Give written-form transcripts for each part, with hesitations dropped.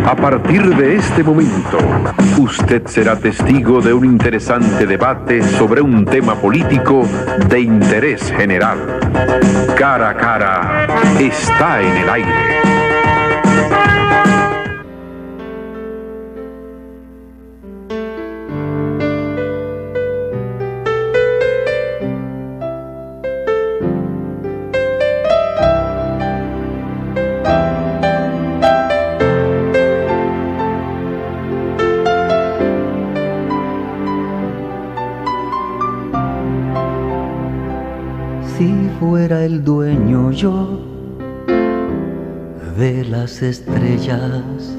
A partir de este momento, usted será testigo de un interesante debate sobre un tema político de interés general. Cara a cara está en el aire. Si fuera el dueño yo de las estrellas,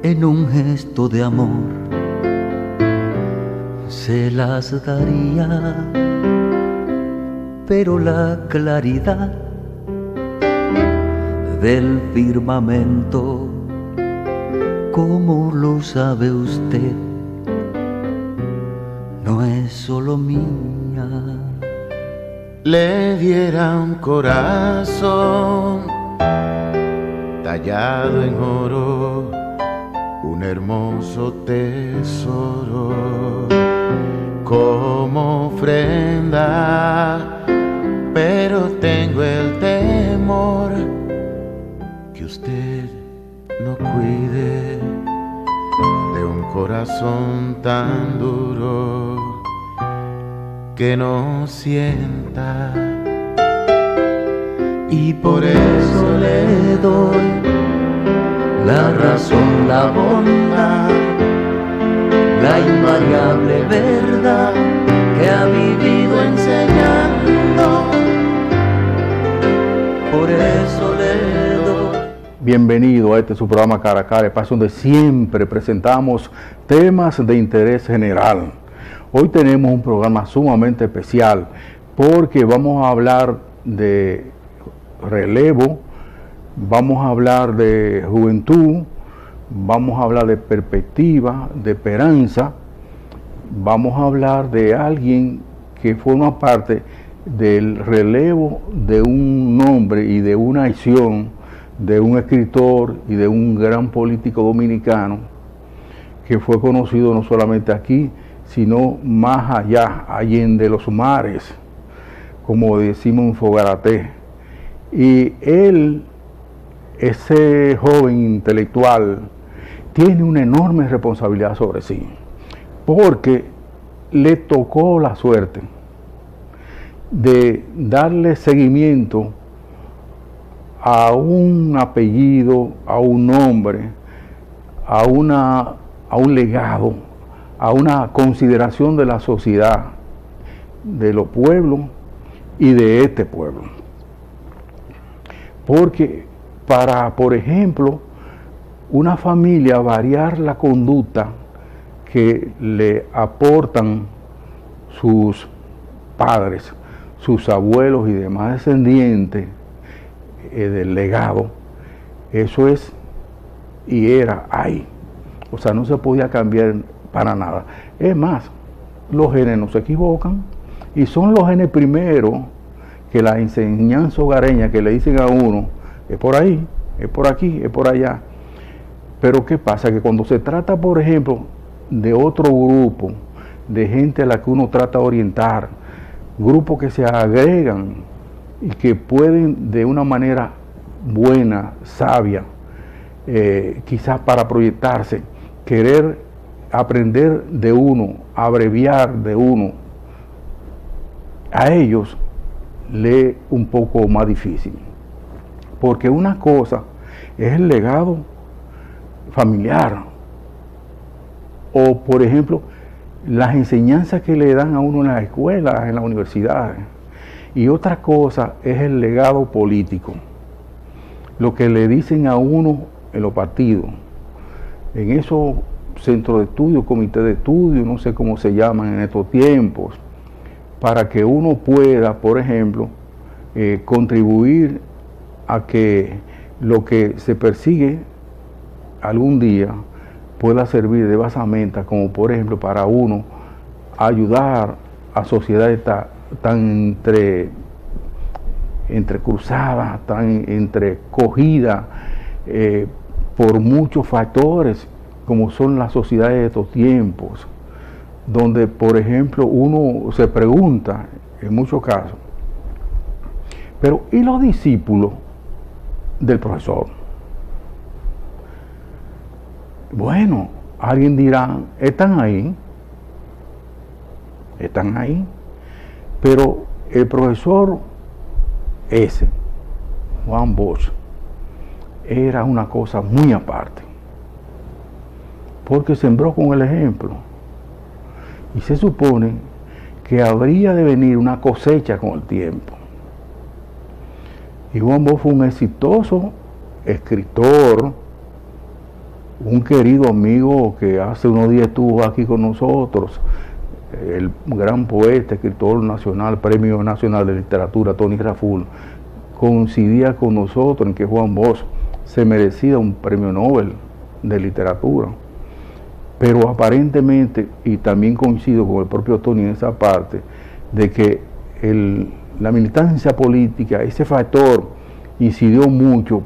en un gesto de amor se las daría, pero la claridad del firmamento, ¿cómo lo sabe usted? No es solo mía. Le diera un corazón tallado en oro, un hermoso tesoro como ofrenda, pero tengo el temor que usted no cuide de un corazón tan duro que no sienta, y por eso le doy la razón, la bondad, la invariable verdad que ha vivido enseñando. Por eso le doy. Bienvenido a este su programa Cara a Cara, espacio donde siempre presentamos temas de interés general. Hoy tenemos un programa sumamente especial porque vamos a hablar de relevo, vamos a hablar de juventud, vamos a hablar de perspectiva, de esperanza, vamos a hablar de alguien que forma parte del relevo de un nombre y de una acción de un escritor y de un gran político dominicano que fue conocido no solamente aquí, sino más allá, allende los mares, como decimos en Fogaraté. Y él, ese joven intelectual, tiene una enorme responsabilidad sobre sí, porque le tocó la suerte de darle seguimiento a un apellido, a un nombre, a un legado, a una consideración de la sociedad, de los pueblos y de este pueblo. Porque para, por ejemplo, una familia variar la conducta que le aportan sus padres, sus abuelos y demás descendientes del legado, eso es y era ahí. O sea, no se podía cambiar para nada. Es más, los genes no se equivocan y son los genes primero que la enseñanza hogareña que le dicen a uno, es por ahí, es por aquí, es por allá. Pero ¿qué pasa? Que cuando se trata, por ejemplo, de otro grupo, de gente a la que uno trata de orientar, grupos que se agregan y que pueden de una manera buena, sabia, quizás para proyectarse, querer aprender de uno, abreviar de uno, a ellos le es un poco más difícil. Porque una cosa es el legado familiar, o por ejemplo, las enseñanzas que le dan a uno en las escuelas, en las universidades, y otra cosa es el legado político, lo que le dicen a uno en los partidos, en esos centro de estudio, comité de estudio, no sé cómo se llaman en estos tiempos, para que uno pueda, por ejemplo, contribuir a que lo que se persigue algún día pueda servir de basamenta, como por ejemplo para uno ayudar a sociedades tan entrecruzadas, tan entrecogidas, por muchos factores, como son las sociedades de estos tiempos, donde, por ejemplo, uno se pregunta, en muchos casos, pero ¿y los discípulos del profesor? Bueno, alguien dirá, están ahí, pero el profesor ese, Juan Bosch, era una cosa muy aparte, porque sembró con el ejemplo, y se supone que habría de venir una cosecha con el tiempo. Y Juan Bosch fue un exitoso escritor, un querido amigo que hace unos días estuvo aquí con nosotros, el gran poeta, escritor nacional, Premio Nacional de Literatura, Tony Raful, coincidía con nosotros en que Juan Bosch se merecía un premio Nobel de literatura. Pero aparentemente, y también coincido con el propio Tony en esa parte, de que la militancia política, ese factor, incidió mucho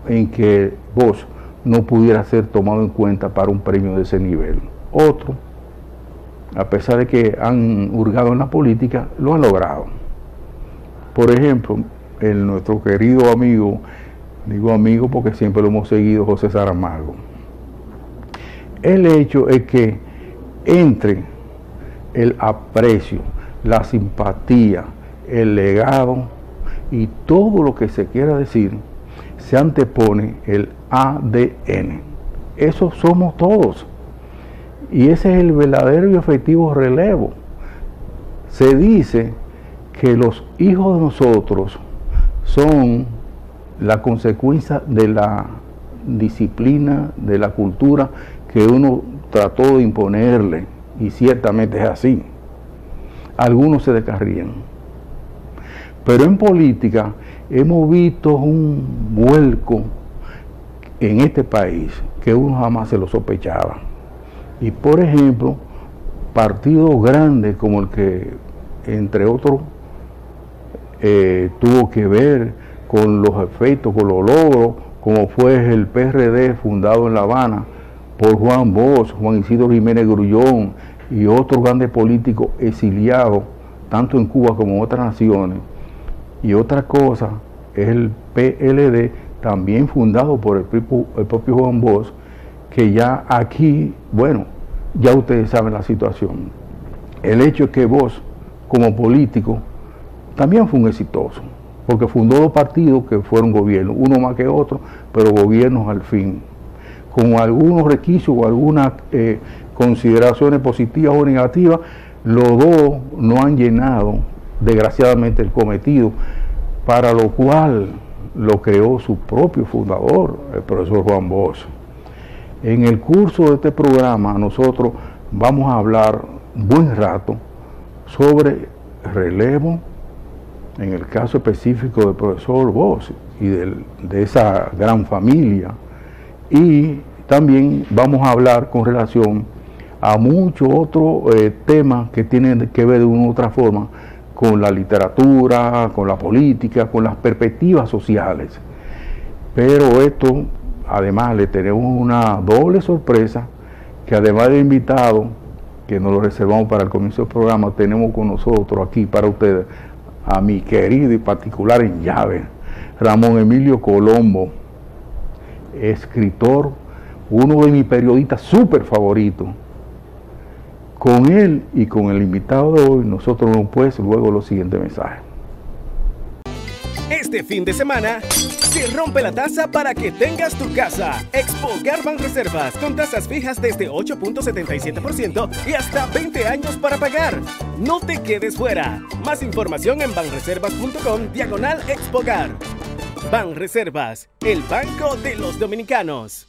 en que Bosch no pudiera ser tomado en cuenta para un premio de ese nivel. Otro, a pesar de que han hurgado en la política, lo han logrado. Por ejemplo, nuestro querido amigo, digo amigo porque siempre lo hemos seguido, José Saramago. El hecho es que entre el aprecio, la simpatía, el legado y todo lo que se quiera decir, se antepone el ADN. Eso somos todos. Y ese es el verdadero y efectivo relevo. Se dice que los hijos de nosotros son la consecuencia de la disciplina, de la cultura que uno trató de imponerle, y ciertamente es así. Algunos se descarrían. Pero en política hemos visto un vuelco en este país que uno jamás se lo sospechaba. Y por ejemplo, partidos grandes como el que, entre otros, tuvo que ver con los efectos, con los logros, como fue el PRD fundado en La Habana por Juan Bosch, Juan Isidro Jiménez Grullón y otros grandes políticos exiliados, tanto en Cuba como en otras naciones. Y otra cosa es el PLD, también fundado por el propio Juan Bosch, que ya aquí, bueno, ya ustedes saben la situación. El hecho es que Bosch, como político, también fue un exitoso, porque fundó dos partidos que fueron gobiernos, uno más que otro, pero gobiernos al fin, con algunos requisitos o algunas consideraciones positivas o negativas. Los dos no han llenado, desgraciadamente, el cometido, para lo cual lo creó su propio fundador, el profesor Juan Bosch. En el curso de este programa nosotros vamos a hablar un buen rato sobre relevo, en el caso específico del profesor Bosch y de esa gran familia, y también vamos a hablar con relación a muchos otros temas que tienen que ver de una u otra forma con la literatura, con la política, con las perspectivas sociales. Pero esto, además, le tenemos una doble sorpresa, que además de invitado, que nos lo reservamos para el comienzo del programa, tenemos con nosotros aquí para ustedes a mi querido y particular en llave, Ramón Emilio Colombo, escritor, uno de mis periodistas súper favoritos. Con él y con el invitado de hoy, nosotros nos pues luego los siguientes mensajes. Este fin de semana se rompe la tasa para que tengas tu casa. Expogar Banreservas con tasas fijas desde 8.77% y hasta 20 años para pagar. No te quedes fuera. Más información en banreservas.com/Expogar. Banreservas, el banco de los dominicanos.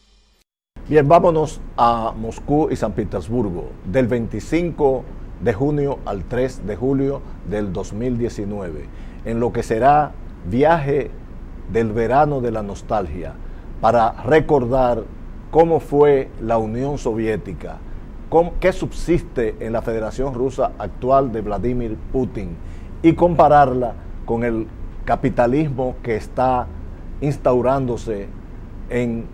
Bien, vámonos a Moscú y San Petersburgo, del 25 de junio al 3 de julio del 2019, en lo que será viaje del verano de la nostalgia, para recordar cómo fue la Unión Soviética, qué subsiste en la Federación Rusa actual de Vladimir Putin, y compararla con el capitalismo que está instaurándose en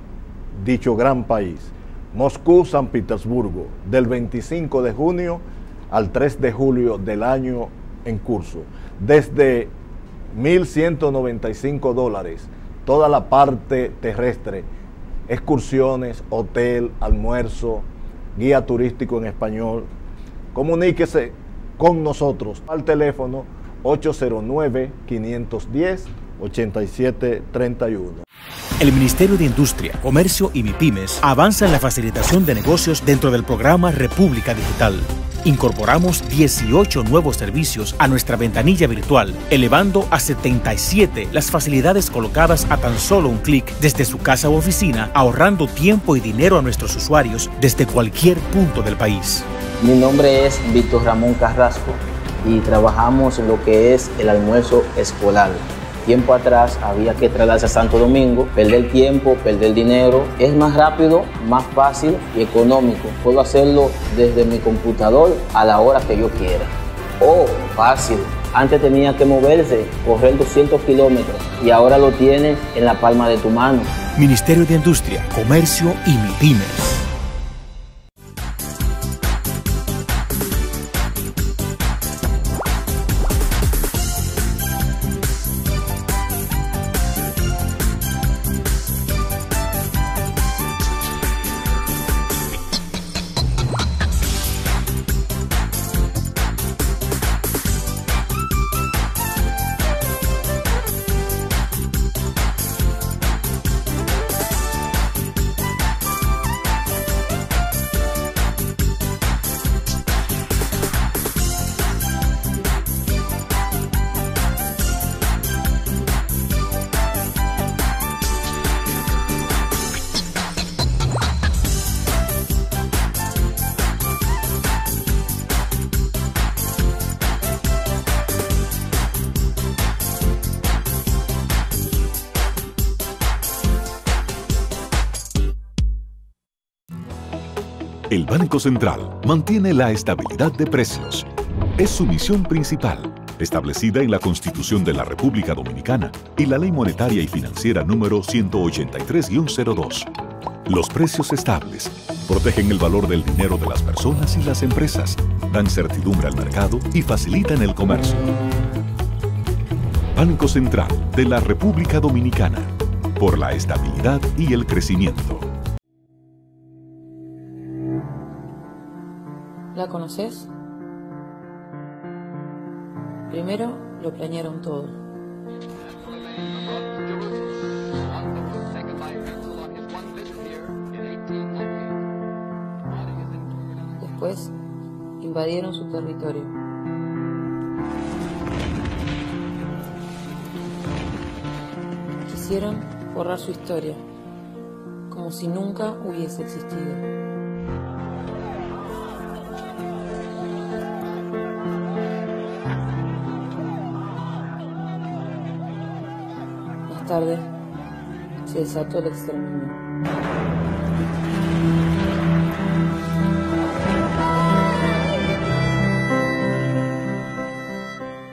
dicho gran país. Moscú-San Petersburgo, del 25 de junio al 3 de julio del año en curso. Desde $1,195, toda la parte terrestre, excursiones, hotel, almuerzo, guía turístico en español. Comuníquese con nosotros al teléfono 809-510-8731. El Ministerio de Industria, Comercio y MIPYMES avanza en la facilitación de negocios dentro del programa República Digital. Incorporamos 18 nuevos servicios a nuestra ventanilla virtual, elevando a 77 las facilidades colocadas a tan solo un clic desde su casa u oficina, ahorrando tiempo y dinero a nuestros usuarios desde cualquier punto del país. Mi nombre es Víctor Ramón Carrasco y trabajamos en lo que es el almuerzo escolar. Tiempo atrás había que trasladarse a Santo Domingo, perder tiempo, perder dinero. Es más rápido, más fácil y económico. Puedo hacerlo desde mi computador a la hora que yo quiera. Oh, fácil. Antes tenía que moverse, correr 200 kilómetros y ahora lo tienes en la palma de tu mano. Ministerio de Industria, Comercio y MIPYMES. El Banco Central mantiene la estabilidad de precios. Es su misión principal, establecida en la Constitución de la República Dominicana y la Ley Monetaria y Financiera número 183-02. Los precios estables protegen el valor del dinero de las personas y las empresas, dan certidumbre al mercado y facilitan el comercio. Banco Central de la República Dominicana, por la estabilidad y el crecimiento. ¿La conoces? Primero lo planearon todo. Después invadieron su territorio. Quisieron borrar su historia, como si nunca hubiese existido. Más tarde se desató el exterminio.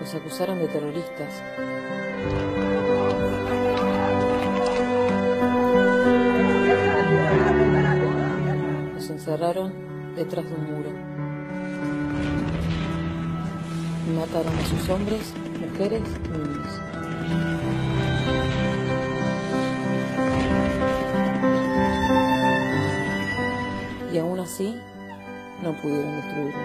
Los acusaron de terroristas. Los encerraron detrás de un muro. Y mataron a sus hombres, mujeres y niños. Y aún así, no pudieron destruirlo.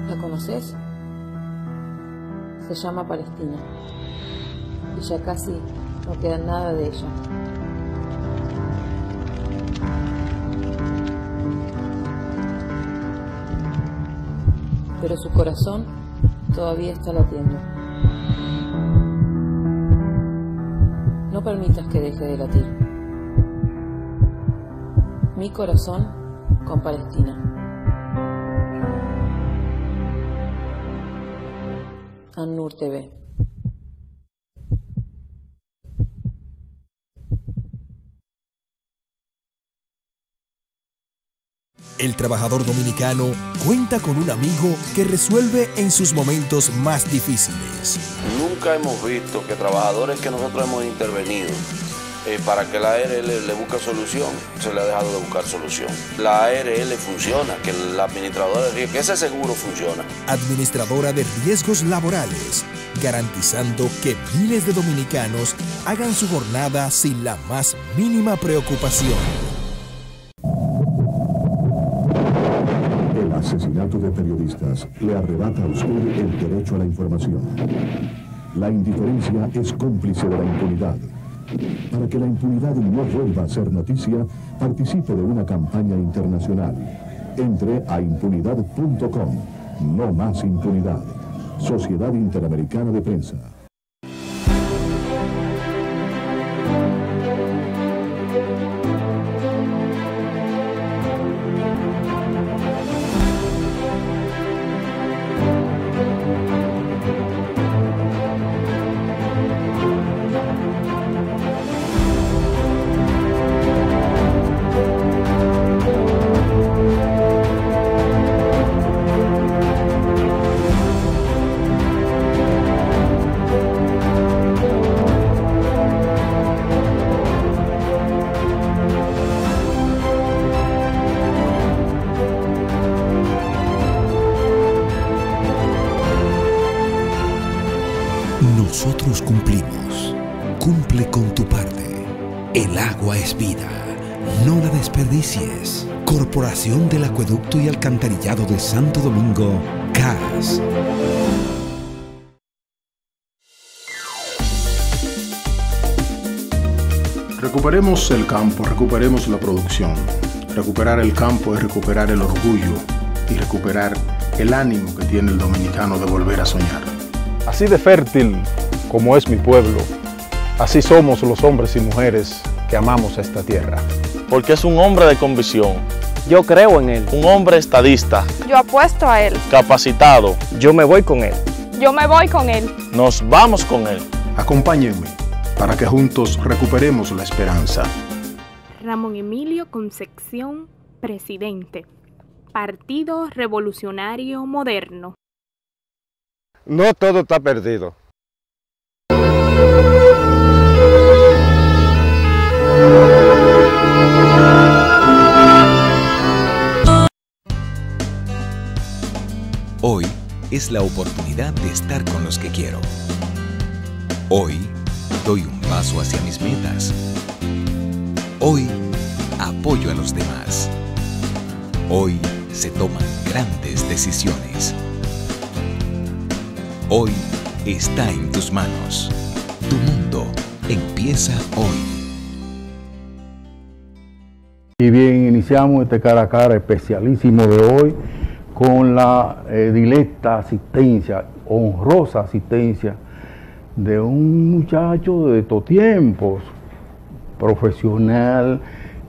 ¿La conoces? Se llama Palestina. Y ya casi no queda nada de ella. Pero su corazón todavía está latiendo. No permitas que deje de latir. Mi corazón con Palestina. ANUR TV. El trabajador dominicano cuenta con un amigo que resuelve en sus momentos más difíciles. Nunca hemos visto que trabajadores que nosotros hemos intervenido para que la ARL le busque solución, se le ha dejado de buscar solución. La ARL funciona, que la administradora de riesgos, que ese seguro funciona. Administradora de riesgos laborales, garantizando que miles de dominicanos hagan su jornada sin la más mínima preocupación. El asesinato de periodistas le arrebata a usted el derecho a la información. La indiferencia es cómplice de la impunidad. Para que la impunidad no vuelva a ser noticia, participe de una campaña internacional. Entre a impunidad.com. No más impunidad. Sociedad Interamericana de Prensa. Nosotros cumplimos. Cumple con tu parte. El agua es vida. No la desperdicies. Corporación del Acueducto y Alcantarillado de Santo Domingo, CAS. Recuperemos el campo, recuperemos la producción. Recuperar el campo es recuperar el orgullo y recuperar el ánimo que tiene el dominicano de volver a soñar. Así de fértil como es mi pueblo, así somos los hombres y mujeres que amamos esta tierra. Porque es un hombre de convicción. Yo creo en él. Un hombre estadista. Yo apuesto a él. Capacitado. Yo me voy con él. Yo me voy con él. Nos vamos con él. Acompáñenme para que juntos recuperemos la esperanza. Ramón Emilio Concepción, presidente. Partido Revolucionario Moderno. No todo está perdido. Hoy es la oportunidad de estar con los que quiero. Hoy doy un paso hacia mis metas. Hoy apoyo a los demás. Hoy se toman grandes decisiones. Hoy está en tus manos. Tu mundo empieza hoy. Y bien, iniciamos este cara a cara especialísimo de hoy con la directa asistencia, honrosa asistencia de un muchacho de estos tiempos, profesional,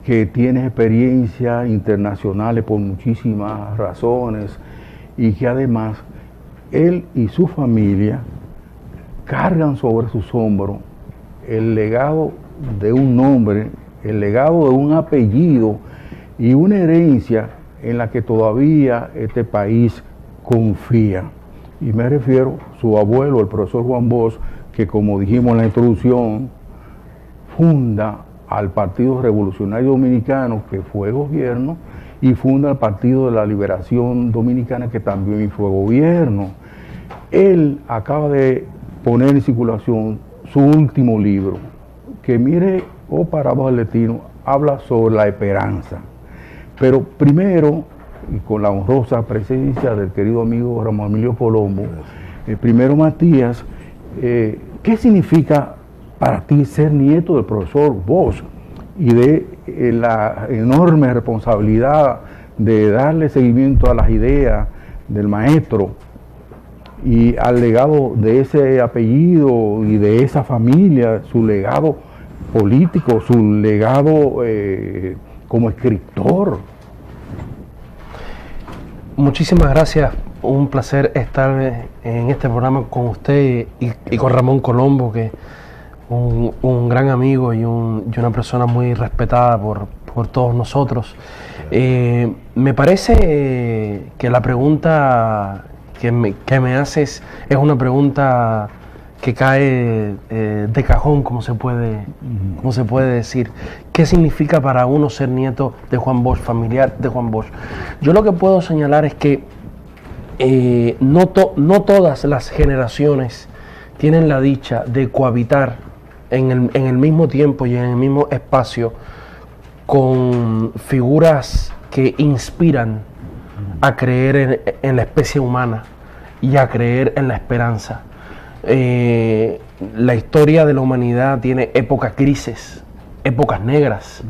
que tiene experiencias internacionales por muchísimas razones y que además él y su familia cargan sobre sus hombros el legado de un nombre, el legado de un apellido y una herencia en la que todavía este país confía. Y me refiero a su abuelo, el profesor Juan Bosch, que como dijimos en la introducción, funda al Partido Revolucionario Dominicano, que fue gobierno, y funda el Partido de la Liberación Dominicana, que también fue gobierno. Él acaba de poner en circulación su último libro, que mire, Parados del Destino, habla sobre la esperanza. Pero primero, y con la honrosa presencia del querido amigo Ramón Emilio Colombo, primero Matías, ¿qué significa para ti ser nieto del profesor Bosch y de la enorme responsabilidad de darle seguimiento a las ideas del maestro y al legado de ese apellido y de esa familia, su legado político, su legado como escritor? Muchísimas gracias, un placer estar en este programa con usted y con Ramón Colombo, que un gran amigo y una persona muy respetada por todos nosotros. Me parece que la pregunta que me haces es una pregunta que cae de cajón, como se puede decir. ¿Qué significa para uno ser nieto de Juan Bosch, familiar de Juan Bosch? Yo lo que puedo señalar es que no todas las generaciones tienen la dicha de cohabitar en el mismo tiempo y en el mismo espacio con figuras que inspiran a creer en la especie humana y a creer en la esperanza. La historia de la humanidad tiene épocas grises, épocas negras,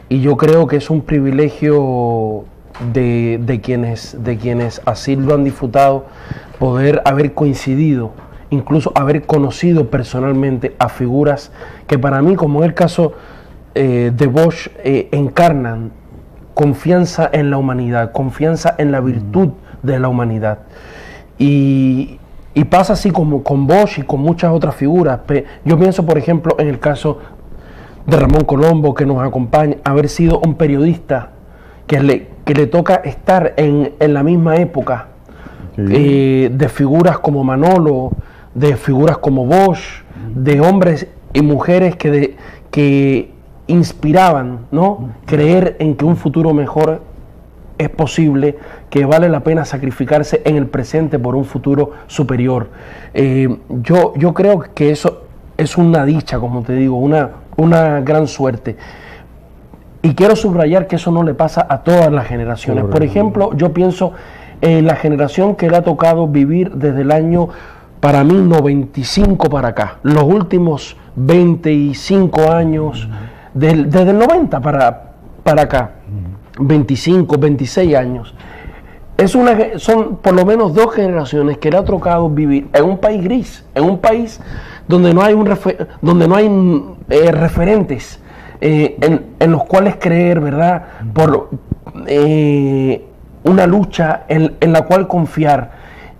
y yo creo que es un privilegio de quienes así lo han disfrutado, poder haber coincidido, incluso haber conocido personalmente a figuras que para mí, como en el caso de Bosch, encarnan confianza en la humanidad, confianza en la virtud de la humanidad. Y pasa así como con Bosch y con muchas otras figuras. Yo pienso, por ejemplo, en el caso de Ramón Colombo, que nos acompaña, haber sido un periodista que le toca estar en la misma época, de figuras como Manolo, de figuras como Bosch, de hombres y mujeres que inspiraban, ¿no?, creer en que un futuro mejor es posible, que vale la pena sacrificarse en el presente por un futuro superior. Yo creo que eso es una dicha, como te digo, una gran suerte. Y quiero subrayar que eso no le pasa a todas las generaciones. Por ejemplo, yo pienso en la generación que le ha tocado vivir desde el año, para mí, 95 para acá, los últimos 25 años, desde el 90 para acá, 25, 26 años. Son por lo menos dos generaciones que le ha tocado vivir en un país gris, en un país donde no hay referentes en los cuales creer, ¿verdad?, por una lucha en la cual confiar.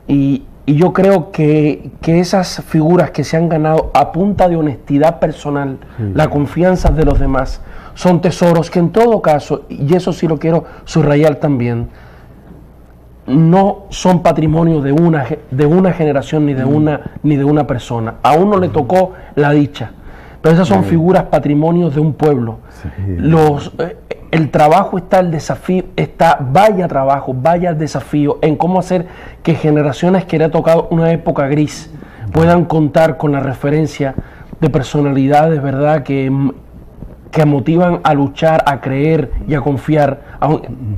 Y yo creo que esas figuras que se han ganado a punta de honestidad personal, la confianza de los demás, son tesoros que en todo caso, y eso sí lo quiero subrayar también, no son patrimonio de una generación ni de una persona. A uno le tocó la dicha, pero esas son figuras patrimonios de un pueblo. El trabajo está, el desafío está, vaya trabajo, vaya desafío en cómo hacer que generaciones que le ha tocado una época gris puedan contar con la referencia de personalidades, ¿verdad?, que motivan a luchar, a creer y a confiar,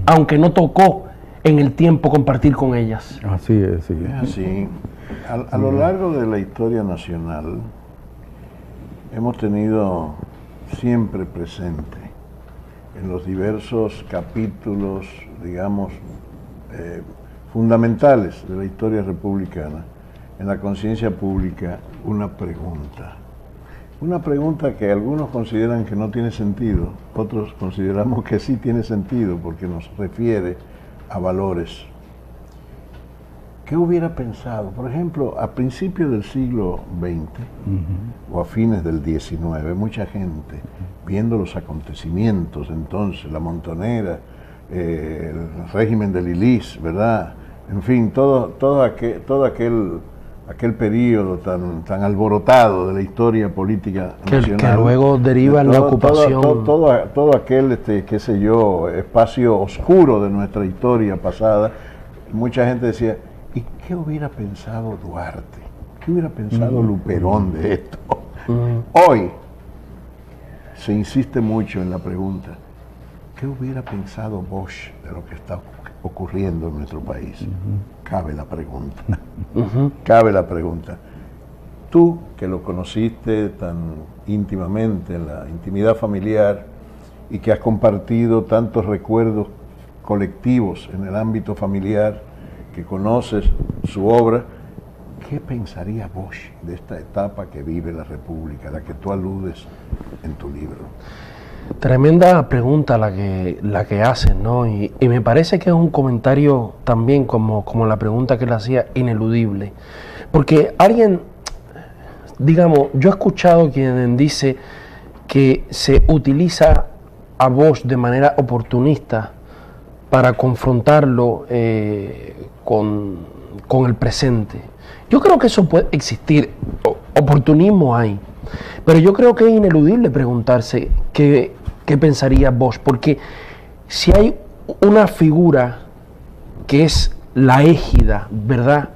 aunque no tocó en el tiempo compartir con ellas. Así es, sí. Así. A lo largo de la historia nacional hemos tenido siempre presente en los diversos capítulos, digamos, fundamentales de la historia republicana, en la conciencia pública, una pregunta que algunos consideran que no tiene sentido, otros consideramos que sí tiene sentido porque nos refiere a valores. ¿Qué hubiera pensado? Por ejemplo, a principios del siglo XX o a fines del XIX, mucha gente, viendo los acontecimientos entonces, la Montonera, el régimen de Lilis, ¿verdad? En fin, todo aquel periodo tan alborotado de la historia política nacional. Que luego deriva en la ocupación. Todo aquel, qué sé yo, espacio oscuro de nuestra historia pasada, mucha gente decía, ¿y qué hubiera pensado Duarte? ¿Qué hubiera pensado Luperón de esto? Hoy se insiste mucho en la pregunta, ¿qué hubiera pensado Bosch de lo que está ocurriendo en nuestro país? Cabe la pregunta. Cabe la pregunta. Tú, que lo conociste tan íntimamente en la intimidad familiar y que has compartido tantos recuerdos colectivos en el ámbito familiar, que conoces su obra, ¿qué pensaría Bosch de esta etapa que vive la República, a la que tú aludes en tu libro? Tremenda pregunta la que hacen, ¿no? Y me parece que es un comentario también como la pregunta que le hacía, ineludible. Porque alguien, digamos, yo he escuchado quien dice que se utiliza a Bosch de manera oportunista para confrontarlo con el presente. Yo creo que eso puede existir, oportunismo hay, pero yo creo que es ineludible preguntarse qué pensaría Bosch, porque si hay una figura que es la égida, ¿verdad?,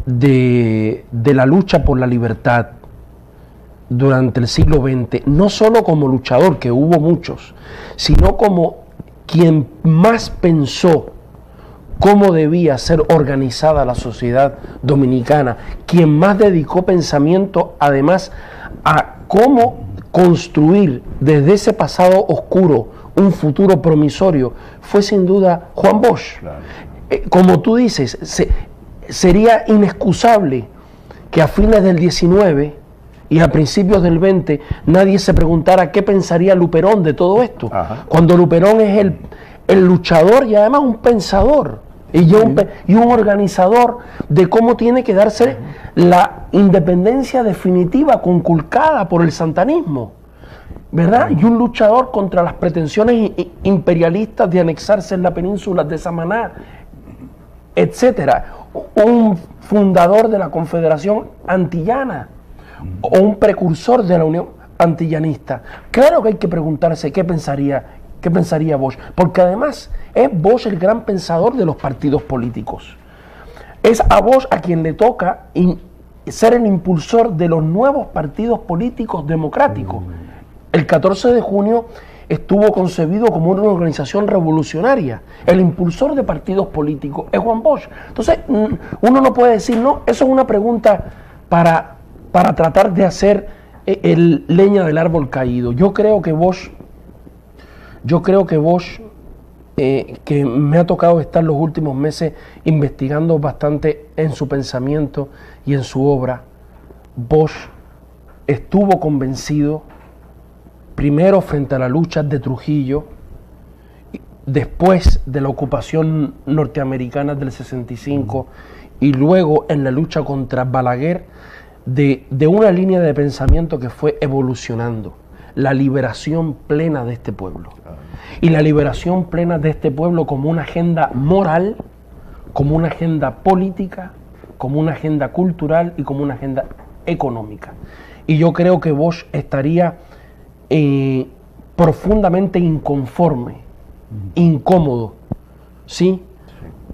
de la lucha por la libertad durante el siglo XX, no solo como luchador, que hubo muchos, sino como quien más pensó cómo debía ser organizada la sociedad dominicana, quien más dedicó pensamiento además a cómo construir desde ese pasado oscuro un futuro promisorio, fue sin duda Juan Bosch. Claro. Como tú dices, sería inexcusable que a fines del 19 y a principios del 20 nadie se preguntara qué pensaría Luperón de todo esto. Ajá. Cuando Luperón es el luchador y además un pensador y un organizador de cómo tiene que darse la independencia definitiva conculcada por el santanismo, ¿verdad? Y un luchador contra las pretensiones imperialistas de anexarse en la península de Samaná, etcétera. Un fundador de la Confederación Antillana o un precursor de la Unión Antillanista. Claro que hay que preguntarse qué pensaría Bosch, porque además es Bosch el gran pensador de los partidos políticos. Es a Bosch a quien le toca ser el impulsor de los nuevos partidos políticos democráticos. El 14 de junio estuvo concebido como una organización revolucionaria. El impulsor de partidos políticos es Juan Bosch. Entonces, uno no puede decir, no, eso es una pregunta para tratar de hacer leña del árbol caído. Yo creo que Bosch, que me ha tocado estar los últimos meses investigando bastante en su pensamiento y en su obra, Bosch estuvo convencido primero frente a la lucha de Trujillo, después de la ocupación norteamericana del 65 y luego en la lucha contra Balaguer, de una línea de pensamiento que fue evolucionando, la liberación plena de este pueblo. Y la liberación plena de este pueblo como una agenda moral, como una agenda política, como una agenda cultural y como una agenda económica. Y yo creo que Bosch estaría profundamente inconforme, incómodo, ¿sí?,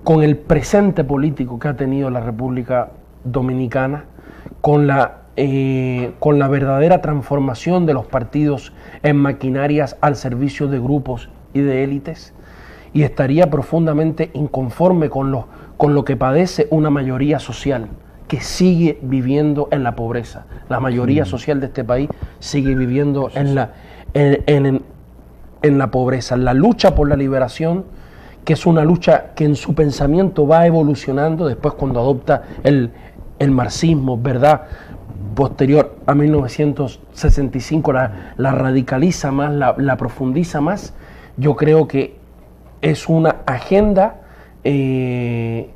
con el presente político que ha tenido la República Dominicana, con la verdadera transformación de los partidos en maquinarias al servicio de grupos y de élites, y estaría profundamente inconforme con lo que padece una mayoría social que sigue viviendo en la pobreza. La mayoría social de este país sigue viviendo en la pobreza. La lucha por la liberación, que es una lucha que en su pensamiento va evolucionando después cuando adopta el marxismo, ¿verdad?, posterior a 1965, la radicaliza más, la profundiza más. Yo creo que es una agenda que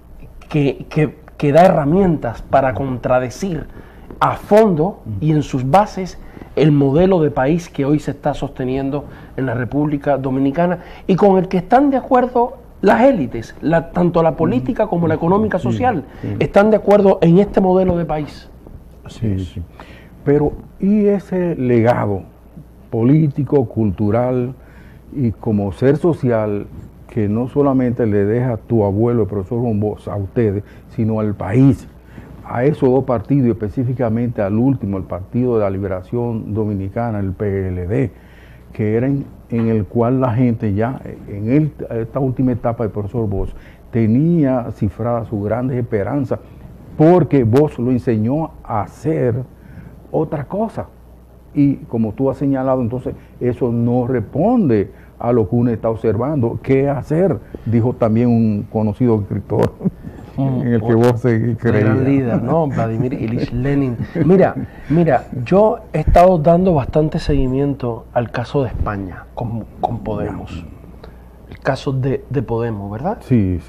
da herramientas para contradecir a fondo y en sus bases el modelo de país que hoy se está sosteniendo en la República Dominicana y con el que están de acuerdo las élites, tanto la política como la económica social, están de acuerdo en este modelo de país. Sí. Pero ¿y ese legado político, cultural y como ser social que no solamente le deja tu abuelo, el profesor Juan Bosch, a ustedes, sino al país, a esos dos partidos, específicamente al último, el Partido de la Liberación Dominicana, el PLD, que era en el cual la gente ya, en esta última etapa del profesor Bosch, tenía cifradas sus grandes esperanzas, porque Bosch lo enseñó a hacer otra cosa. Y como tú has señalado, entonces eso no responde a lo que uno está observando. ¿Qué hacer? Dijo también un conocido escritor en el que vos creías. Gran líder, ¿no? Vladimir Ilich Lenin. Mira, yo he estado dando bastante seguimiento al caso de España con Podemos. El caso de Podemos, ¿verdad? Sí.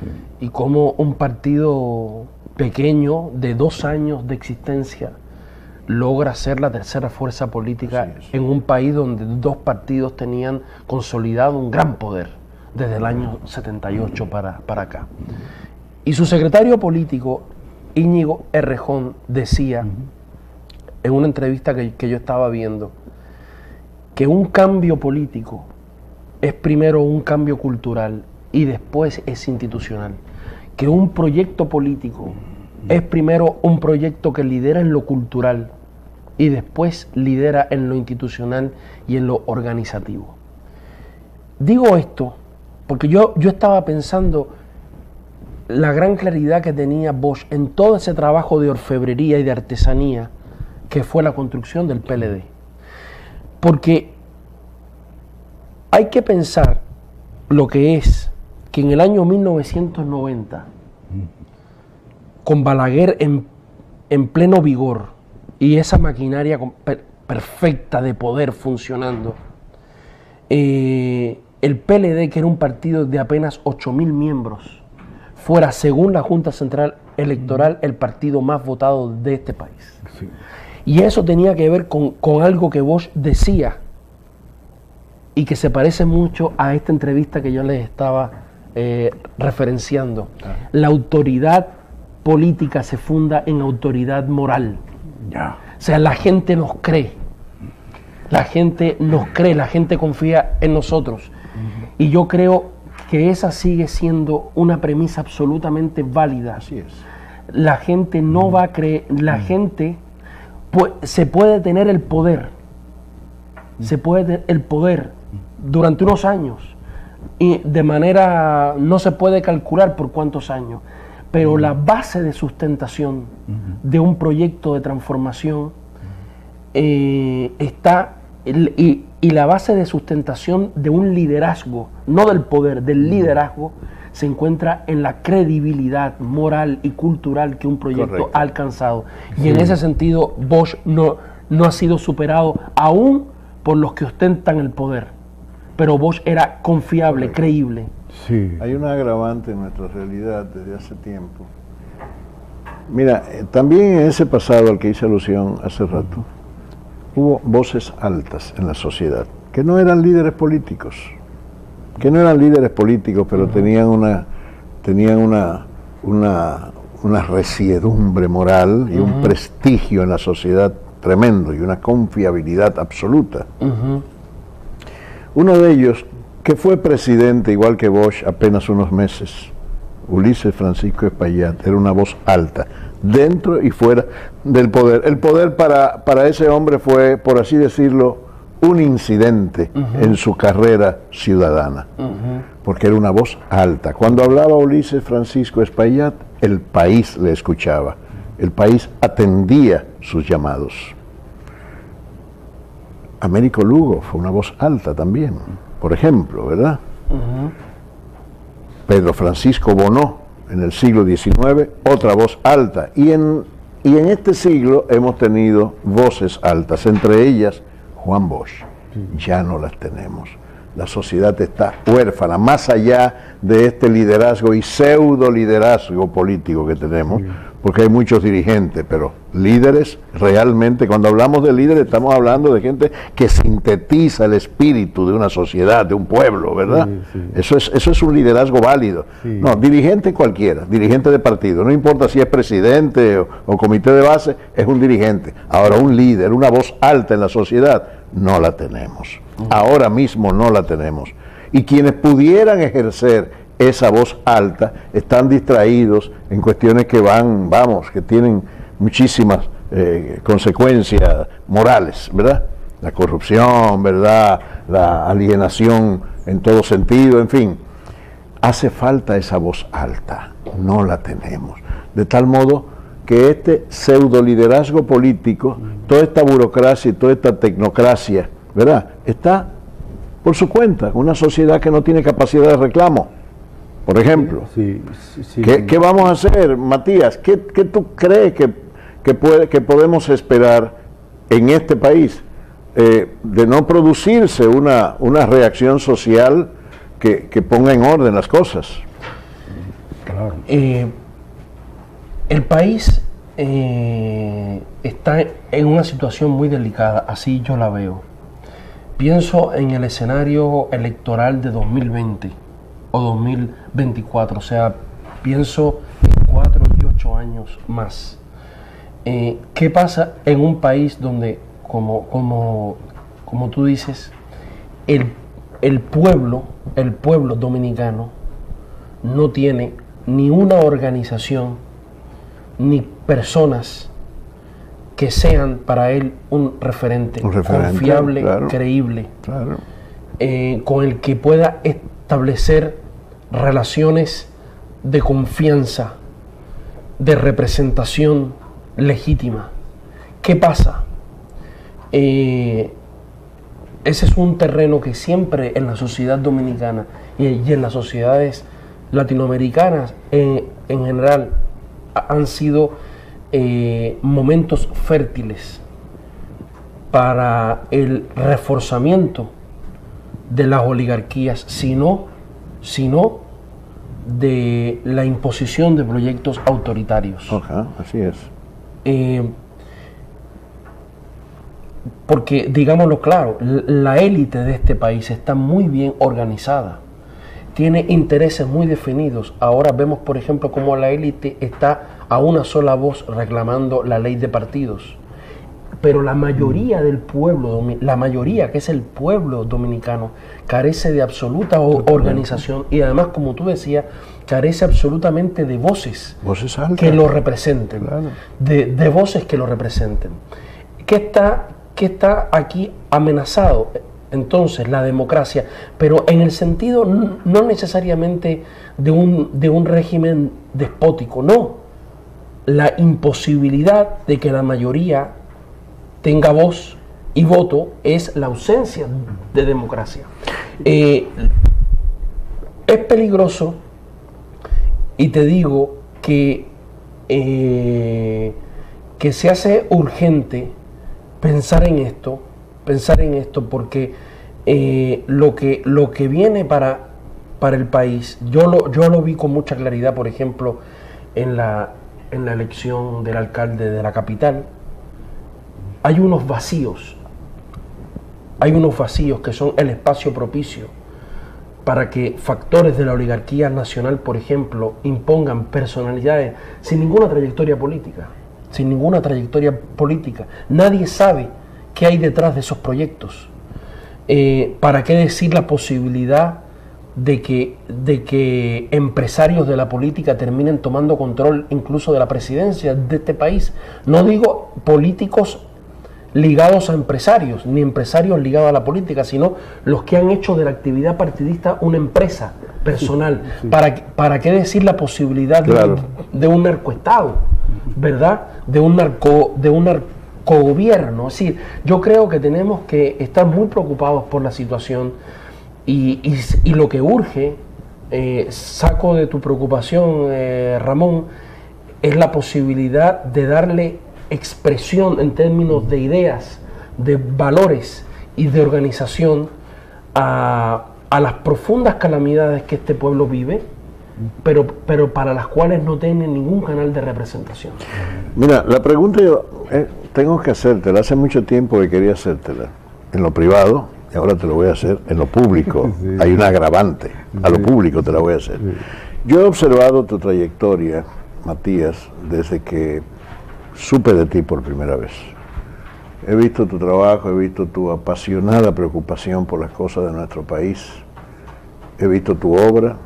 Y cómo un partido pequeño de 2 años de existencia logra ser la tercera fuerza política en un país donde 2 partidos tenían consolidado un gran poder desde el año 78 para acá. Y su secretario político, Íñigo Errejón, decía en una entrevista que yo estaba viendo que un cambio político es primero un cambio cultural y después es institucional. Que un proyecto político es primero un proyecto que lidera en lo cultural y después lidera en lo institucional y en lo organizativo. Digo esto porque yo estaba pensando la gran claridad que tenía Bosch en todo ese trabajo de orfebrería y de artesanía que fue la construcción del PLD. Porque hay que pensar lo que es que en el año 1990, con Balaguer en pleno vigor y esa maquinaria perfecta de poder funcionando, el PLD, que era un partido de apenas 8.000 miembros, fuera, según la Junta Central Electoral, el partido más votado de este país. Sí. Y eso tenía que ver con algo que Bosch decía y que se parece mucho a esta entrevista que yo les estaba referenciando. La autoridad política se funda en autoridad moral. O sea, la gente nos cree. La gente nos cree, la gente confía en nosotros. Y yo creo que esa sigue siendo una premisa absolutamente válida. Así es. La gente no va a creer, la gente se puede tener el poder, se puede tener el poder durante unos años y de manera no se puede calcular por cuántos años, pero la base de sustentación de un proyecto de transformación está, y la base de sustentación de un liderazgo, no del poder, del liderazgo, se encuentra en la credibilidad moral y cultural que un proyecto ha alcanzado. Y en ese sentido, Bosch no ha sido superado aún por los que ostentan el poder. Pero Bosch era confiable, creíble. Sí. Hay un agravante en nuestra realidad desde hace tiempo. Mira, también en ese pasado al que hice alusión hace rato, hubo voces altas en la sociedad, que no eran líderes políticos, pero tenían una resiedumbre moral y un prestigio en la sociedad tremendo y una confiabilidad absoluta. Uno de ellos, que fue presidente igual que Bosch apenas unos meses, Ulises Francisco Espaillat, era una voz alta, dentro y fuera del poder. El poder para ese hombre fue, por así decirlo, un incidente en su carrera ciudadana, porque era una voz alta. Cuando hablaba Ulises Francisco Espaillat, el país le escuchaba, el país atendía sus llamados. Américo Lugo fue una voz alta también, por ejemplo, ¿verdad? Pedro Francisco Bonó, en el siglo XIX, otra voz alta. Y en este siglo hemos tenido voces altas, entre ellas Juan Bosch. Ya no las tenemos. La sociedad está huérfana, más allá de este liderazgo y pseudo liderazgo político que tenemos, porque hay muchos dirigentes, pero líderes, realmente, cuando hablamos de líderes, estamos hablando de gente que sintetiza el espíritu de una sociedad, de un pueblo, ¿verdad? Eso es un liderazgo válido. No, dirigente cualquiera, dirigente de partido, no importa si es presidente o comité de base, es un dirigente. Ahora, un líder, una voz alta en la sociedad, no la tenemos. Ahora mismo no la tenemos. Y quienes pudieran ejercer esa voz alta están distraídos en cuestiones que que tienen muchísimas consecuencias morales, ¿verdad? La corrupción, ¿verdad? La alienación en todo sentido, en fin. Hace falta esa voz alta, no la tenemos. De tal modo que este pseudo liderazgo político, toda esta burocracia y toda esta tecnocracia, ¿verdad?, está por su cuenta, una sociedad que no tiene capacidad de reclamo. Por ejemplo, ¿qué vamos a hacer, Matías? ¿Qué tú crees que podemos esperar en este país de no producirse una reacción social que ponga en orden las cosas? Claro. El país está en una situación muy delicada, así yo la veo. Pienso en el escenario electoral de 2020, o 2024, o sea, pienso en 4 y 8 años más. ¿Qué pasa en un país donde, como tú dices, el pueblo dominicano no tiene ni una organización ni personas que sean para él un referente confiable, claro, creíble, claro, con el que pueda establecer relaciones de confianza, de representación legítima? ¿Qué pasa? Ese es un terreno que siempre en la sociedad dominicana y en las sociedades latinoamericanas en general han sido momentos fértiles para el reforzamiento de las oligarquías, sino de la imposición de proyectos autoritarios. Ajá, así es. Porque, digámoslo claro, la élite de este país está muy bien organizada, tiene intereses muy definidos. Ahora vemos, por ejemplo, cómo la élite está a una sola voz reclamando la ley de partidos. Pero la mayoría del pueblo, la mayoría que es el pueblo dominicano, carece de absoluta organización y además, como tú decías, carece absolutamente de voces altas que lo representen, claro, de voces que lo representen. ¿Qué está aquí amenazado? Entonces, la democracia, pero en el sentido no necesariamente de un régimen despótico, no. La imposibilidad de que la mayoría tenga voz y voto es la ausencia de democracia. Es peligroso, y te digo que se hace urgente pensar en esto porque lo que viene para el país, yo lo vi con mucha claridad, por ejemplo, en la elección del alcalde de la capital. Hay unos vacíos que son el espacio propicio para que factores de la oligarquía nacional, por ejemplo, impongan personalidades sin ninguna trayectoria política. Nadie sabe qué hay detrás de esos proyectos. ¿Para qué decir la posibilidad de que empresarios de la política terminen tomando control incluso de la presidencia de este país? No digo políticos ligados a empresarios, ni empresarios ligados a la política, sino los que han hecho de la actividad partidista una empresa personal. Sí. ¿Para qué decir la posibilidad de un narcoestado, ¿verdad? De un narcogobierno. Es decir, yo creo que tenemos que estar muy preocupados por la situación y lo que urge, saco de tu preocupación, Ramón, es la posibilidad de darle expresión en términos de ideas, de valores y de organización a las profundas calamidades que este pueblo vive, pero para las cuales no tiene ningún canal de representación. Mira, la pregunta yo tengo que hacértela, hace mucho tiempo que quería hacértela, en lo privado, y ahora te lo voy a hacer en lo público. Sí. Hay un agravante, a lo público te la voy a hacer. Sí. Yo he observado tu trayectoria, Matías, desde que supe de ti por primera vez. He visto tu trabajo, he visto tu apasionada preocupación por las cosas de nuestro país, he visto tu obra.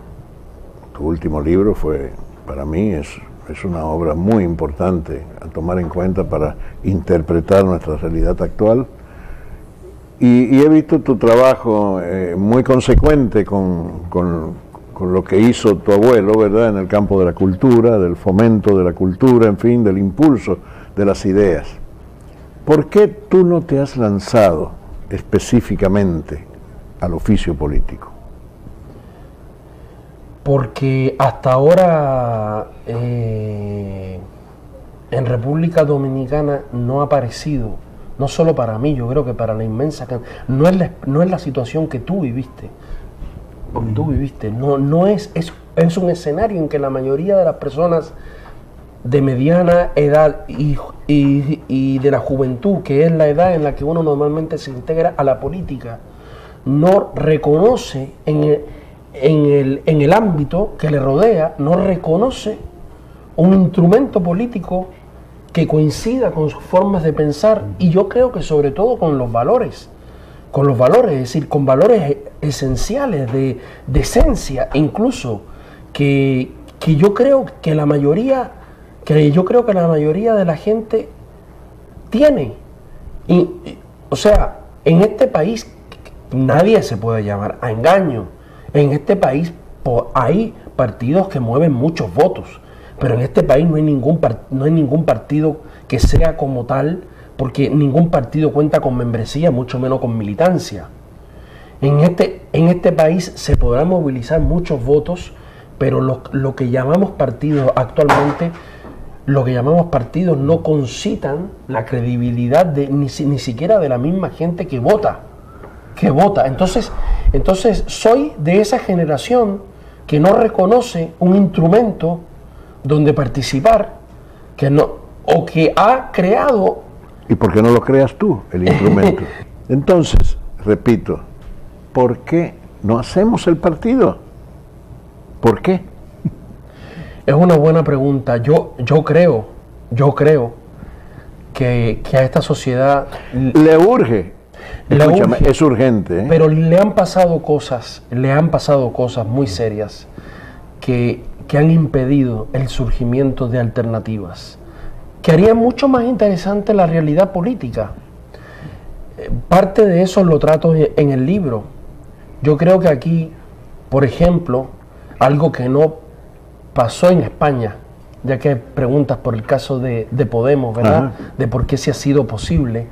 Tu último libro fue, para mí, es una obra muy importante a tomar en cuenta para interpretar nuestra realidad actual. Y he visto tu trabajo muy consecuente con lo que hizo tu abuelo, ¿verdad?, en el campo de la cultura, del fomento de la cultura, en fin, del impulso de las ideas. ¿Por qué tú no te has lanzado específicamente al oficio político? Porque hasta ahora en República Dominicana no ha aparecido, no solo para mí, yo creo que para la inmensa cantidad, no es la situación que tú viviste, porque tú viviste, es un escenario en que la mayoría de las personas de mediana edad y de la juventud, que es la edad en la que uno normalmente se integra a la política, no reconoce en en el ámbito que le rodea, no reconoce un instrumento político que coincida con sus formas de pensar, y yo creo que sobre todo con los valores, es decir, con valores esenciales de esencia, incluso que yo creo que la mayoría de la gente tiene. O sea, en este país nadie se puede llamar a engaño. En este país hay partidos que mueven muchos votos, pero en este país no hay ningún partido que sea como tal, porque ningún partido cuenta con membresía, mucho menos con militancia. En este país se podrán movilizar muchos votos, pero lo que llamamos partidos actualmente, no concitan la credibilidad ni siquiera de la misma gente que vota. Entonces soy de esa generación que no reconoce un instrumento donde participar, o que ha creado. ¿Y por qué no lo creas tú, el instrumento? Entonces, repito, ¿por qué no hacemos el partido? ¿Por qué? Es una buena pregunta. Yo creo que a esta sociedad le urge. Escúchame, es urgente, ¿eh? Pero le han pasado cosas muy serias que han impedido el surgimiento de alternativas, que harían mucho más interesante la realidad política. Parte de eso lo trato en el libro. Yo creo que aquí, por ejemplo, algo que no pasó en España, ya que preguntas por el caso de Podemos, ¿verdad? Ajá. De por qué se ha sido posible,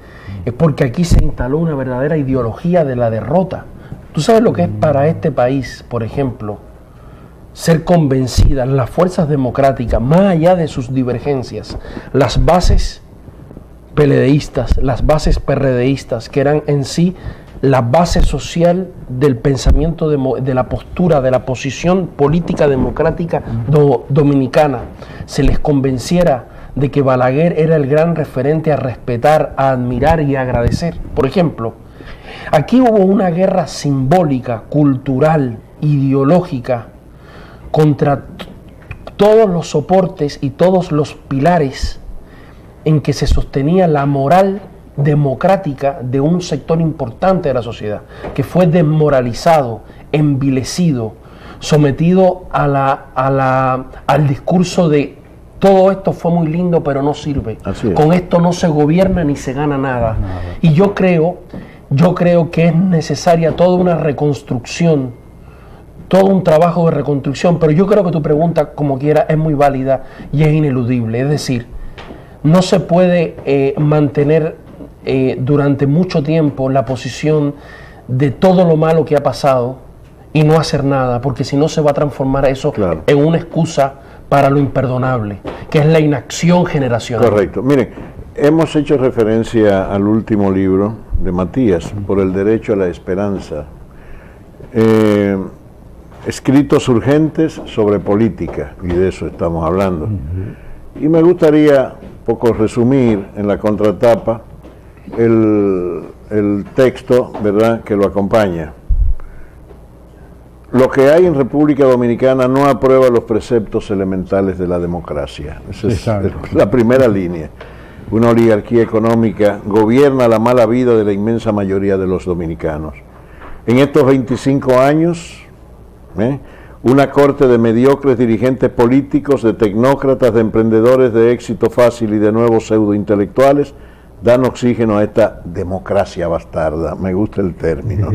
es porque aquí se instaló una verdadera ideología de la derrota. ¿Tú sabes lo que es para este país, por ejemplo, ser convencidas las fuerzas democráticas, más allá de sus divergencias, las bases peledeístas, las bases PRDistas, que eran en sí la base social del pensamiento de la postura, de la posición política democrática dominicana, se les convenciera de que Balaguer era el gran referente a respetar, a admirar y a agradecer? Por ejemplo, aquí hubo una guerra simbólica, cultural, ideológica, contra todos los soportes y todos los pilares en que se sostenía la moral democrática de un sector importante de la sociedad, que fue desmoralizado, envilecido, sometido al discurso de todo esto fue muy lindo pero no sirve, con esto no se gobierna ni se gana nada. Y yo creo que es necesaria toda una reconstrucción, todo un trabajo de reconstrucción, pero yo creo que tu pregunta, como quiera, es muy válida y es ineludible. Es decir, no se puede mantener durante mucho tiempo la posición de todo lo malo que ha pasado y no hacer nada, porque si no se va a transformar eso en una excusa para lo imperdonable, que es la inacción generacional. Correcto. Miren, hemos hecho referencia al último libro de Matías, Por el derecho a la esperanza. Escritos urgentes sobre política, y de eso estamos hablando. Y me gustaría un poco resumir en la contratapa el texto, ¿verdad?, que lo acompaña. Lo que hay en República Dominicana no aprueba los preceptos elementales de la democracia. Esa es la primera línea. Una oligarquía económica gobierna la mala vida de la inmensa mayoría de los dominicanos. En estos 25 años, una corte de mediocres dirigentes políticos, de tecnócratas, de emprendedores de éxito fácil y de nuevos pseudointelectuales dan oxígeno a esta democracia bastarda. Me gusta el término.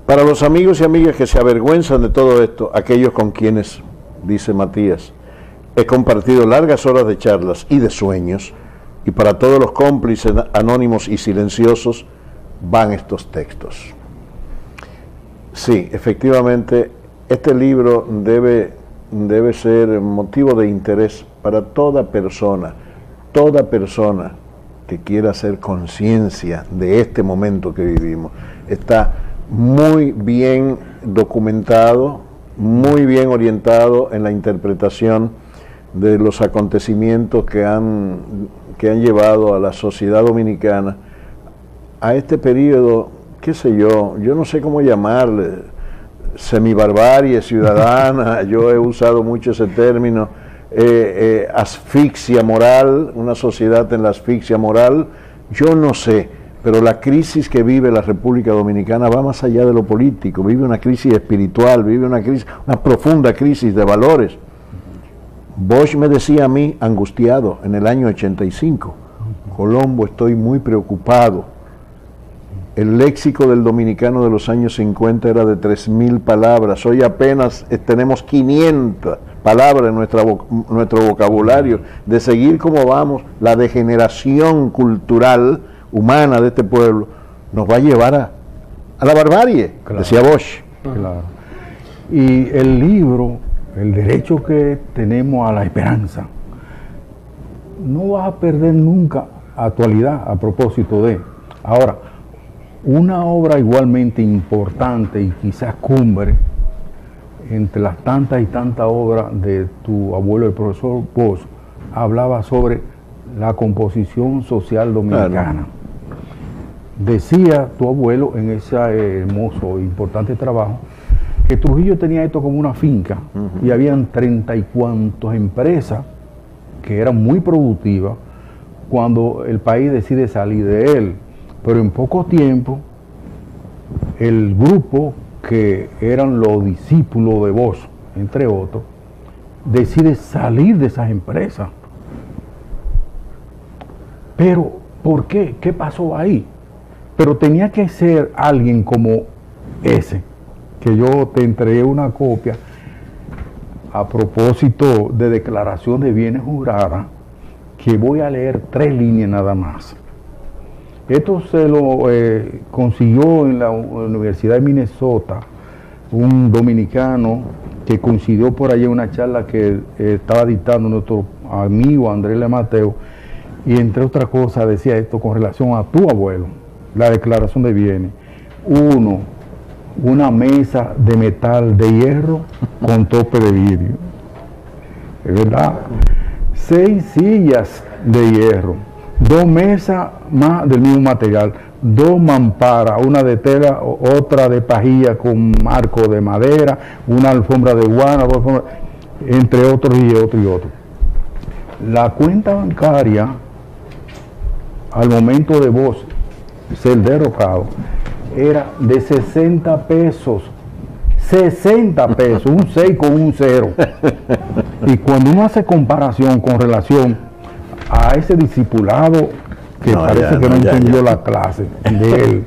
Para los amigos y amigas que se avergüenzan de todo esto, aquellos con quienes, dice Matías, he compartido largas horas de charlas y de sueños, y para todos los cómplices anónimos y silenciosos, van estos textos. Sí, efectivamente, este libro debe ser motivo de interés para toda persona que quiera hacer conciencia de este momento que vivimos. Está muy bien documentado, muy bien orientado en la interpretación de los acontecimientos que han llevado a la sociedad dominicana a este periodo, qué sé yo no sé cómo llamarle, semibarbarie ciudadana, yo he usado mucho ese término, asfixia moral, una sociedad en la asfixia moral, yo no sé, pero la crisis que vive la República Dominicana va más allá de lo político, vive una crisis espiritual, vive una profunda crisis de valores. Bosch me decía a mí, angustiado, en el año 85, Colombo, estoy muy preocupado. El léxico del dominicano de los años 50 era de 3.000 palabras, hoy apenas tenemos 500 palabras en nuestro vocabulario. De seguir como vamos, la degeneración cultural humana de este pueblo nos va a llevar a la barbarie, claro, decía Bosch. Claro. Y el libro, el derecho que tenemos a la esperanza, no va a perder nunca actualidad a propósito de. Ahora, una obra igualmente importante y quizás cumbre entre las tantas y tantas obras de tu abuelo, el profesor Bosch, hablaba sobre la composición social dominicana. Claro. Decía tu abuelo en ese hermoso e importante trabajo que Trujillo tenía esto como una finca, y habían 30 y cuantas empresas que eran muy productivas cuando el país decide salir de él. Pero en poco tiempo, el grupo que eran los discípulos de Bosch, entre otros, decide salir de esas empresas. Pero, ¿por qué? ¿Qué pasó ahí? Pero tenía que ser alguien como ese, que yo te entregué una copia a propósito de declaración de bienes jurada, que voy a leer 3 líneas nada más. Esto se lo consiguió en la Universidad de Minnesota un dominicano que coincidió por allí en una charla que estaba dictando nuestro amigo Andrés Le Mateo, y entre otras cosas decía esto con relación a tu abuelo, la declaración de bienes. 1, una mesa de metal de hierro con tope de vidrio, ¿es verdad? 6 sillas de hierro, 2 mesas más del mismo material, 2 mamparas, una de tela, otra de pajilla con marco de madera, una alfombra de guana, entre otros y otros. La cuenta bancaria, al momento de Bosch ser derrocado, era de 60 pesos. 60 pesos, un 6 con un 0. Y cuando uno hace comparación con relación a ese discipulado que parece que no entendió la clase de él,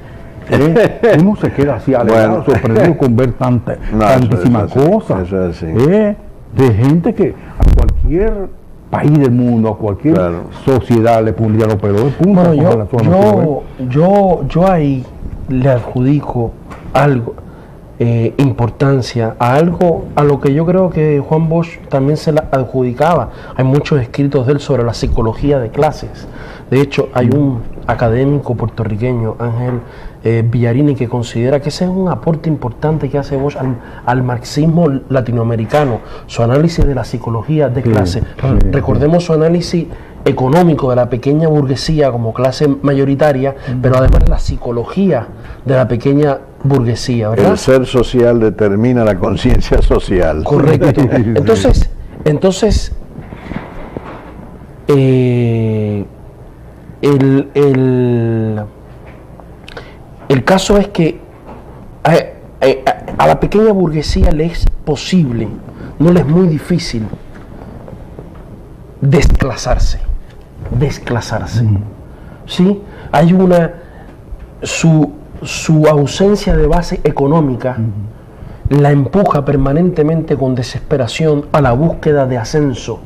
uno se queda así alegrado, sorprendido con ver tantísimas cosas, de gente que a cualquier país del mundo, a cualquier sociedad le pondría los pelos de punta. Bueno, yo ahí le adjudico algo, importancia a algo a lo que yo creo que Juan Bosch también se la adjudicaba. Hay muchos escritos de él sobre la psicología de clases. De hecho, hay un académico puertorriqueño, Ángel Villarini, que considera que ese es un aporte importante que hace Bosch al marxismo latinoamericano, su análisis de la psicología de clase. Recordemos su análisis económico de la pequeña burguesía como clase mayoritaria, pero además la psicología de la pequeña burguesía, ¿verdad? El ser social determina la conciencia social. Correcto. Entonces el caso es que a la pequeña burguesía le es posible, no le es muy difícil desclasarse. ¿Sí? Hay su ausencia de base económica la empuja permanentemente con desesperación a la búsqueda de ascenso,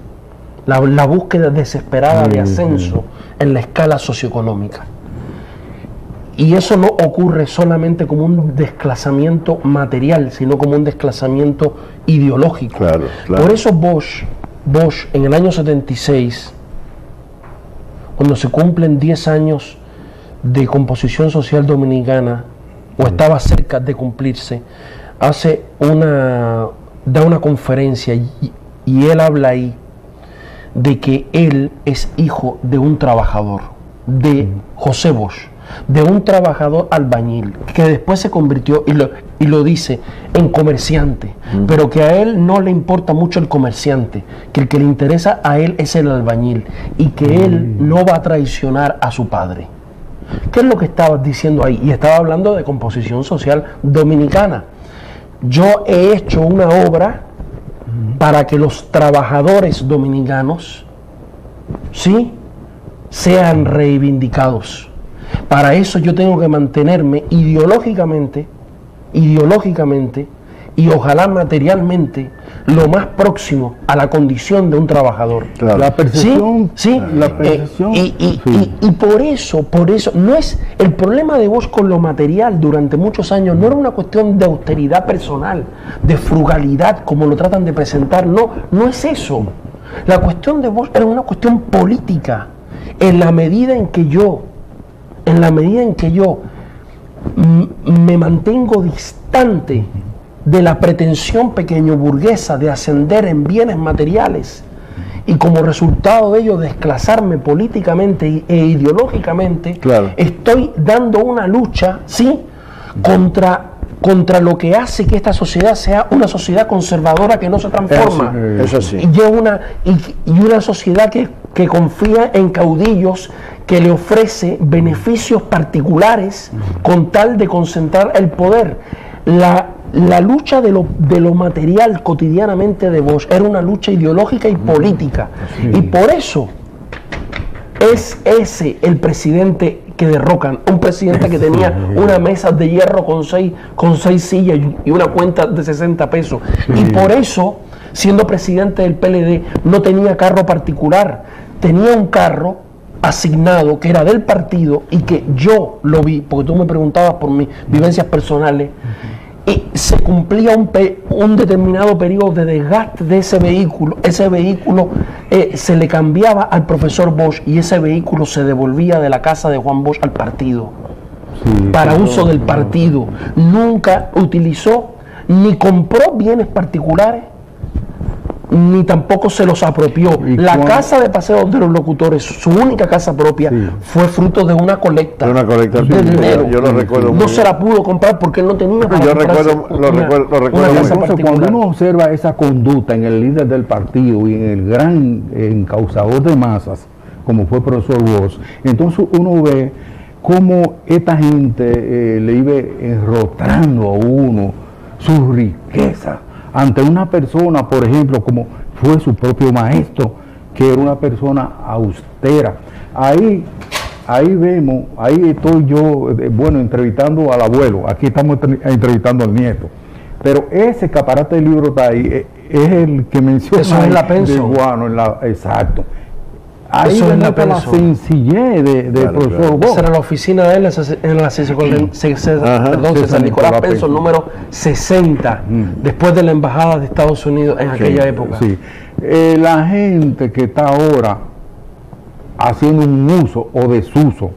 la búsqueda desesperada de ascenso en la escala socioeconómica. Y eso no ocurre solamente como un desclasamiento material, sino como un desclasamiento ideológico. Por eso Bosch en el año 76, cuando se cumplen 10 años de composición social dominicana, o estaba cerca de cumplirse, da una conferencia y él habla ahí de que él es hijo de un trabajador, de José Bosch, de un trabajador albañil que después se convirtió, y lo dice, en comerciante, pero que a él no le importa mucho el comerciante, que el que le interesa a él es el albañil y que él no va a traicionar a su padre. ¿Qué es lo que estaba diciendo ahí? Y estaba hablando de composición social dominicana. Yo he hecho una obra para que los trabajadores dominicanos, ¿sí?, sean reivindicados. Para eso yo tengo que mantenerme ideológicamente y ojalá materialmente lo más próximo a la condición de un trabajador. Claro. La percepción, ¿sí? La percepción, y por eso, no es el problema de Bosch con lo material durante muchos años, no era una cuestión de austeridad personal, de frugalidad, como lo tratan de presentar, no es eso. La cuestión de Bosch era una cuestión política, en la medida en que yo me mantengo distante de la pretensión pequeño burguesa de ascender en bienes materiales y como resultado de ello desclasarme políticamente e ideológicamente, claro, estoy dando una lucha, ¿sí?, contra lo que hace que esta sociedad sea una sociedad conservadora que no se transforma. Eso sí. Y una sociedad que confía en caudillos, que le ofrece beneficios particulares con tal de concentrar el poder. La lucha de lo material cotidianamente de Bosch era una lucha ideológica y política. Sí. Y por eso es ese el presidente que derrocan, un presidente que tenía una mesa de hierro con seis sillas y una cuenta de 60 pesos. Sí. Y por eso, siendo presidente del PLD, no tenía carro particular, tenía un carro asignado que era del partido y que yo lo vi, porque tú me preguntabas por mis vivencias personales, y se cumplía un determinado periodo de desgaste de ese vehículo se le cambiaba al profesor Bosch y ese vehículo se devolvía de la casa de Juan Bosch al partido, para uso del partido. Nunca utilizó ni compró bienes particulares ni tampoco se los apropió. La casa de paseo de los locutores, su única casa propia, fue fruto de una colecta. De dinero. Yo lo recuerdo. No se la pudo comprar porque él no tenía para lo recuerdo entonces, cuando uno observa esa conducta en el líder del partido y en el gran encausador de masas, como fue el profesor Bosch, entonces uno ve cómo esta gente le iba enrotrando a uno su riqueza ante una persona, por ejemplo, como fue su propio maestro, que era una persona austera. Ahí vemos, ahí estoy yo, entrevistando al abuelo, aquí estamos entrevistando al nieto. Pero ese escaparate del libro está ahí, es el que menciona. Eso es la pensión. Exacto. Ahí es la sencillez de profesor Bosch. Esa era la oficina de él en la San Nicolás Penson número 60, después de la embajada de Estados Unidos en aquella época. Sí. La gente que está ahora haciendo un uso o desuso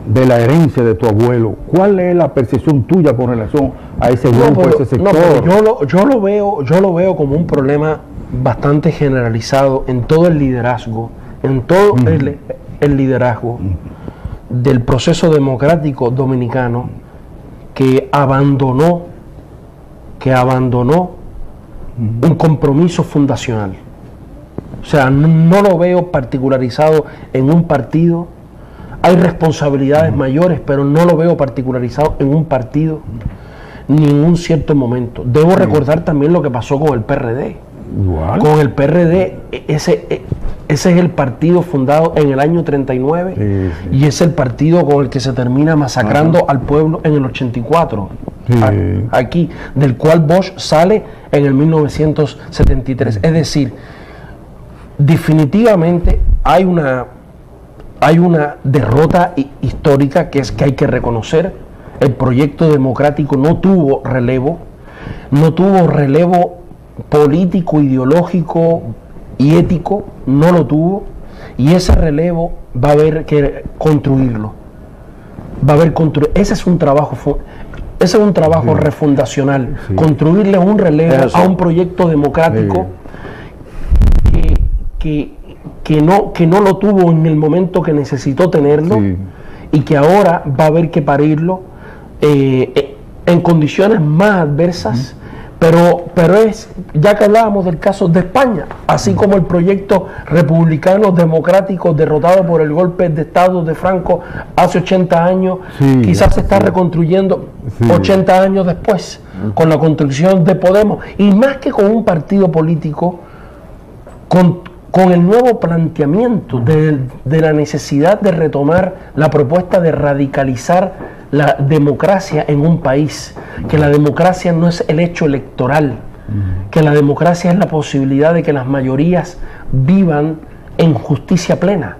de la herencia de tu abuelo, ¿cuál es la percepción tuya con relación a ese grupo, a ese sector? Yo lo veo como un problema bastante generalizado en todo el liderazgo, el liderazgo del proceso democrático dominicano que abandonó un compromiso fundacional. O sea, no lo veo particularizado en un partido. Hay responsabilidades mayores, pero no lo veo particularizado en un partido ni en un cierto momento. Debo recordar también lo que pasó con el PRD. Igual. Con el PRD, ese es el partido fundado en el año 39 y es el partido con el que se termina masacrando al pueblo en el 84. Aquí, del cual Bosch sale en el 1973. Es decir, definitivamente hay una derrota histórica que hay que reconocer. El proyecto democrático no tuvo relevo político, ideológico y ético, no lo tuvo, y ese relevo va a haber que construirlo. Ese es un trabajo refundacional, construirle un relevo a un proyecto democrático que no lo tuvo en el momento que necesitó tenerlo y que ahora va a haber que parirlo en condiciones más adversas, pero es, ya que hablábamos del caso de España, así como el proyecto republicano democrático derrotado por el golpe de Estado de Franco hace 80 años, quizás se está reconstruyendo 80 años después, con la construcción de Podemos, y más que con un partido político, con el nuevo planteamiento de la necesidad de retomar la propuesta de radicalizar la democracia en un país, que la democracia no es el hecho electoral, que la democracia es la posibilidad de que las mayorías vivan en justicia plena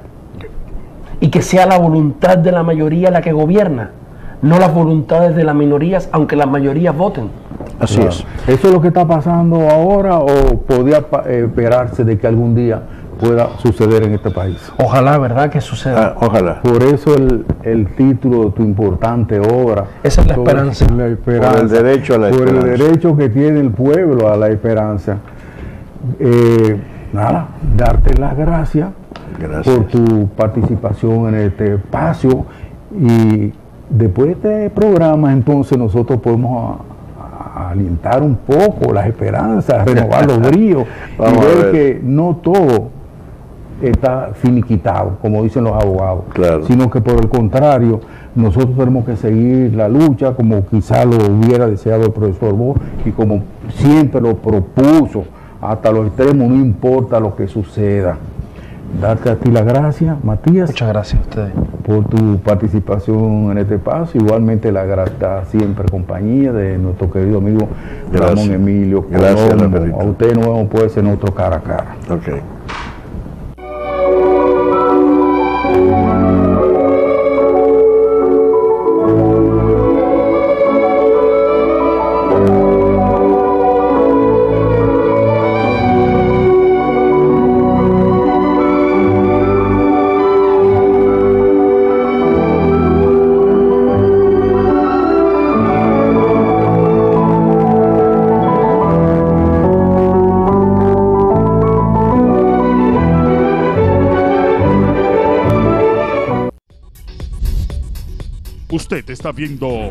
y que sea la voluntad de la mayoría la que gobierna, no las voluntades de las minorías, aunque las mayorías voten. Así es. ¿Eso es lo que está pasando ahora o podría esperarse de que algún día pueda suceder en este país? Ojalá, ¿verdad? Que suceda. Ojalá. Por eso el título de tu importante obra. Esa es la esperanza. La esperanza. Por el derecho a la esperanza. Por el derecho que tiene el pueblo a la esperanza. Nada, darte las gracias por tu participación en este espacio, y después de este programa entonces nosotros podemos alientar un poco las esperanzas, renovar los bríos y ver que no todo está finiquitado, como dicen los abogados, sino que por el contrario, nosotros tenemos que seguir la lucha como quizá lo hubiera deseado el profesor Bosch y como siempre lo propuso, hasta los extremos, no importa lo que suceda. Darte a ti las gracias, Matías. Muchas gracias a ustedes por tu participación en este espacio. Igualmente la grata siempre compañía de nuestro querido amigo Ramón Emilio Colombo. A usted nos vemos pues en otro cara a cara. Okay. Usted está viendo